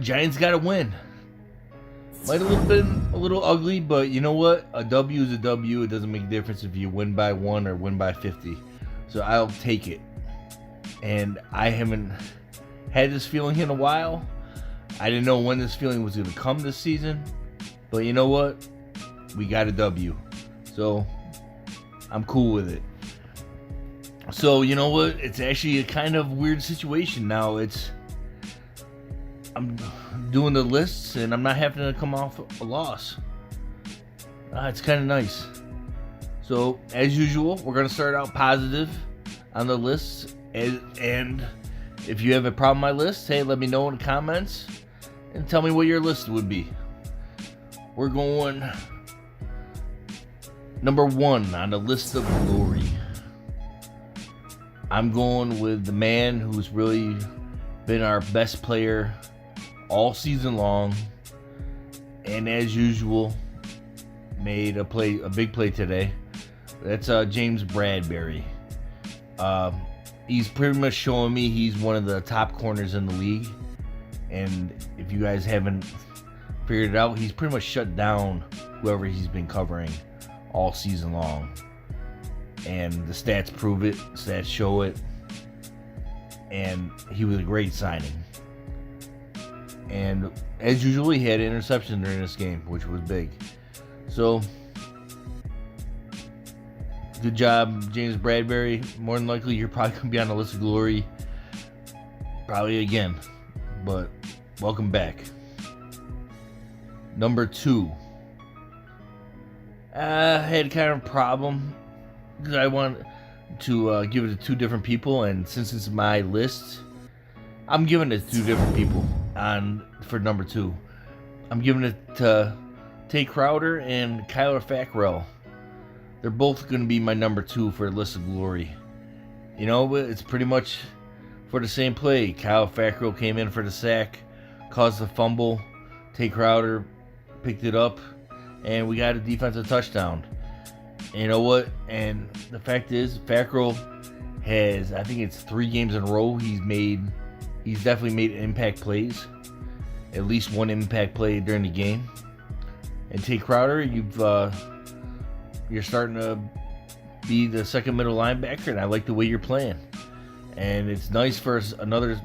Giants got to win. Might have been a little ugly, but you know what? A W is a W. It doesn't make a difference if you win by 1 or win by 50. So I'll take it. And I haven't had this feeling in a while. I didn't know when this feeling was going to come this season. But you know what? We got a W. So I'm cool with it. So you know what? It's actually a kind of weird situation now. I'm doing the lists and I'm not having to come off a loss. It's kind of nice. So as usual, we're going to start out positive on the lists. And if you have a problem with my list, hey, let me know in the comments and tell me what your list would be. We're going number 1 on the list of glory. I'm going with the man who's really been our best player all season long, and as usual, made a big play today. That's James Bradberry. He's pretty much showing me he's one of the top corners in the league, and if you guys haven't figured it out, he's pretty much shut down whoever he's been covering all season long. And the stats prove it, stats show it, and he was a great signing. And as usual, he had an interception during this game, which was big. So, good job, James Bradberry. More than likely, you're probably going to be on the list of glory probably again. But welcome back. Number 2. I had kind of a problem because I want to give it to 2 different people. And since it's my list, I'm giving it to 2 different people for number 2. I'm giving it to Tay Crowder and Kyler Fackrell. They're both going to be my number 2 for list of glory. You know, it's pretty much for the same play. Kyle Fackrell came in for the sack, caused the fumble. Tay Crowder picked it up, and we got a defensive touchdown. And you know what? And the fact is, Fackrell has, I think it's 3 games in a row, he's definitely made impact plays. At least 1 impact play during the game. And Tay Crowder, you're starting to be the second middle linebacker, and I like the way you're playing. And it's nice for another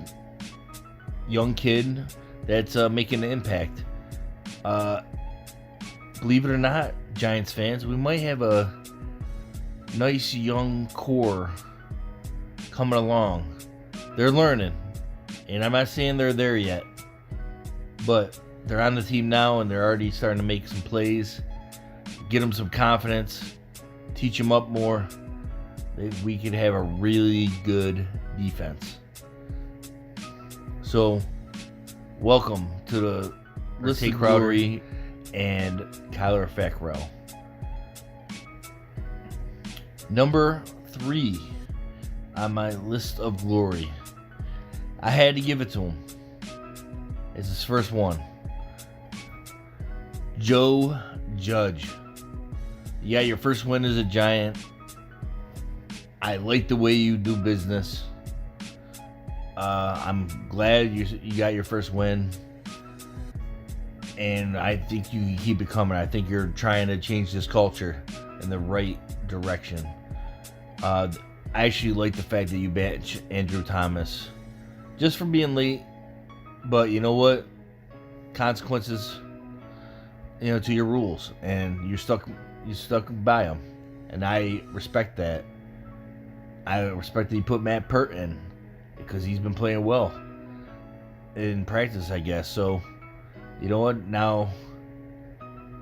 young kid that's making an impact. Believe it or not, Giants fans, we might have a nice young core coming along. They're learning, and I'm not saying they're there yet, but they're on the team now, and they're already starting to make some plays. Get them some confidence, teach them up more. We could have a really good defense. So, welcome to the Tay Crowder and Kyler Fackrell. Number 3 on my list of glory. I had to give it to him. It's his first one. Joe Judge. Yeah, your first win as a Giant. I like the way you do business. I'm glad you got your first win. And I think you can keep it coming. I think you're trying to change this culture in the right direction. I actually like the fact that you bench Andrew Thomas just for being late. But you know what? Consequences, to your rules, and you stuck by them, and I respect that. I respect that you put Matt Pert in because he's been playing well in practice, I guess. So, you know what? Now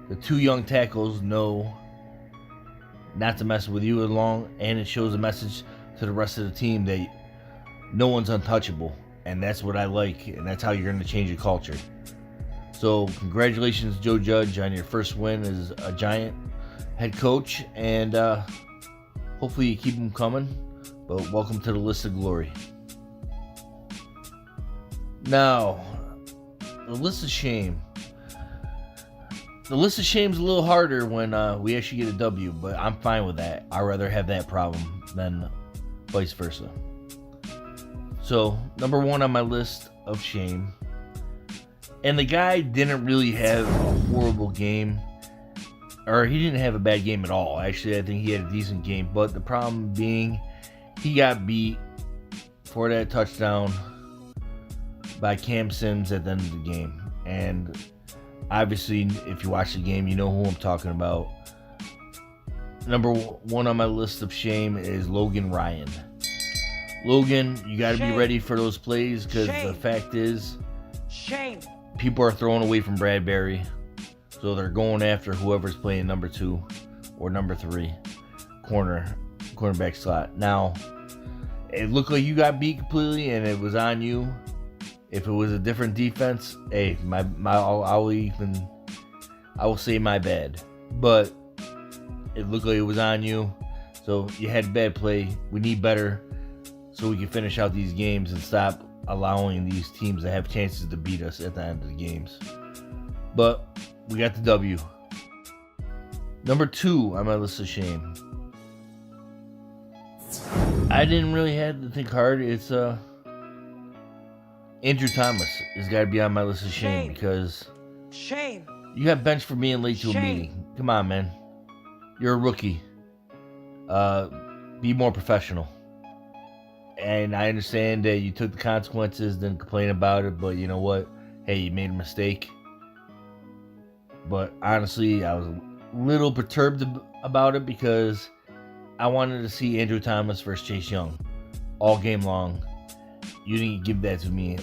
the 2 young tackles know not to mess with you along, and it shows a message to the rest of the team that no one's untouchable, and that's what I like, and that's how you're going to change your culture. So, congratulations, Joe Judge, on your first win as a Giant head coach, and hopefully you keep them coming. But welcome to the list of glory. Now, the list of shame. The list of shame is a little harder when we actually get a W, but I'm fine with that. I'd rather have that problem than vice versa. So, number 1 on my list of shame, And the guy didn't really have a horrible game. Or he didn't have a bad game at all. Actually, I think he had a decent game. But the problem being, he got beat for that touchdown by Cam Sims at the end of the game. And obviously, if you watch the game, you know who I'm talking about. Number one on my list of shame is Logan Ryan. Logan, you got to be ready for those plays, because the fact is, people are throwing away from Bradberry. So they're going after whoever's playing number 2 or number 3 cornerback slot. Now, it looked like you got beat completely and it was on you. If it was a different defense, hey, I will say my bad. But it looked like it was on you. So you had bad play. We need better so we can finish out these games and stop allowing these teams to have chances to beat us at the end of the games. But we got the W. Number 2 on my list of shame. I didn't really have to think hard. It's Andrew Thomas has got to be on my list of shame, because you got benched for being late to a meeting. Come on, man. You're a rookie. Be more professional. And I understand that you took the consequences, didn't complain about it, but you know what? Hey, you made a mistake. But honestly, I was a little perturbed about it, because I wanted to see Andrew Thomas versus Chase Young all game long. You didn't give that to me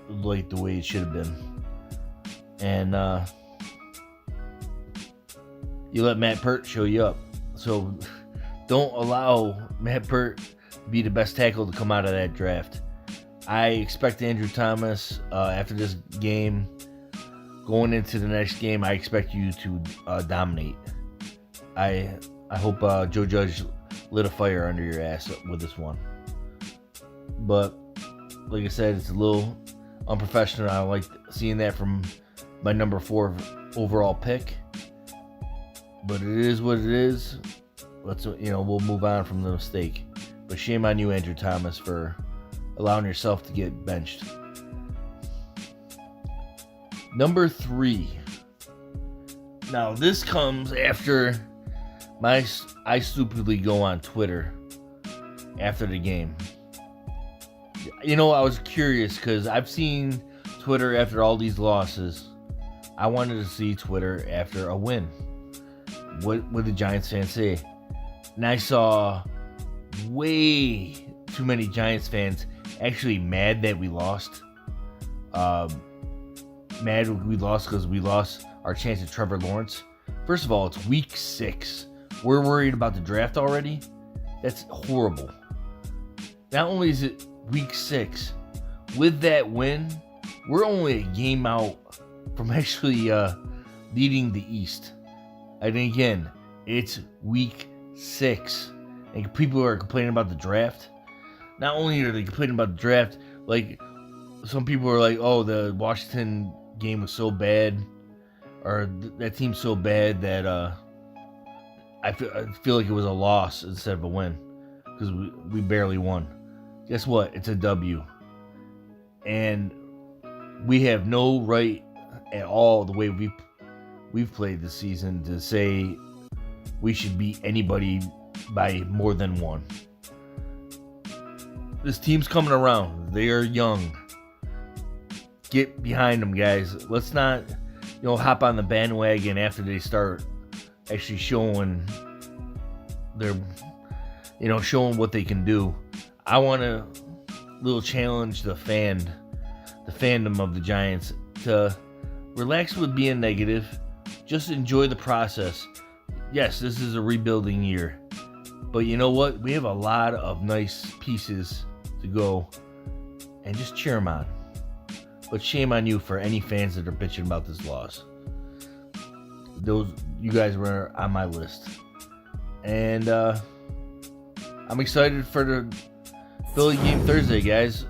like the way it should have been. And you let Matt Pert show you up. So don't allow Matt Pert to be the best tackle to come out of that draft. I expect Andrew Thomas, after this game, going into the next game, I expect you to dominate. I hope Joe Judge lit a fire under your ass with this one. But like I said, it's a little unprofessional. I like seeing that from my number 4 overall pick. But it is what it is. We'll move on from the mistake. But shame on you, Andrew Thomas, for allowing yourself to get benched. Number 3. Now, this comes after I stupidly go on Twitter after the game. I was curious, because I've seen Twitter after all these losses. I wanted to see Twitter after a win. What would the Giants fans say? And I saw way too many Giants fans actually mad that we lost. Mad we lost because we lost our chance at Trevor Lawrence. First of all, it's week 6. We're worried about the draft already? That's horrible. Not only is it week 6, with that win, we're only a game out from actually leading the East. And again, it's week 6. And people are complaining about the draft. Not only are they complaining about the draft, like, some people are like, oh, the Washington game was so bad, or that team's so bad that I feel like it was a loss instead of a win, because we barely won. Guess what? It's a W. And we have no right at all, the way we've played this season, to say we should beat anybody by more than 1. This team's coming around. They are young. Get behind them, guys. Let's not, hop on the bandwagon after they start actually showing showing what they can do. I want to challenge the fandom of the Giants to relax with being negative. Just enjoy the process. Yes, this is a rebuilding year, but you know what? We have a lot of nice pieces to go, and just cheer them on. But shame on you for any fans that are bitching about this loss. You guys were on my list. And I'm excited for the Philly game Thursday, guys.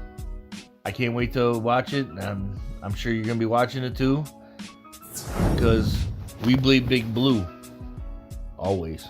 I can't wait to watch it. I'm sure you're going to be watching it too, because we bleed big blue. Always.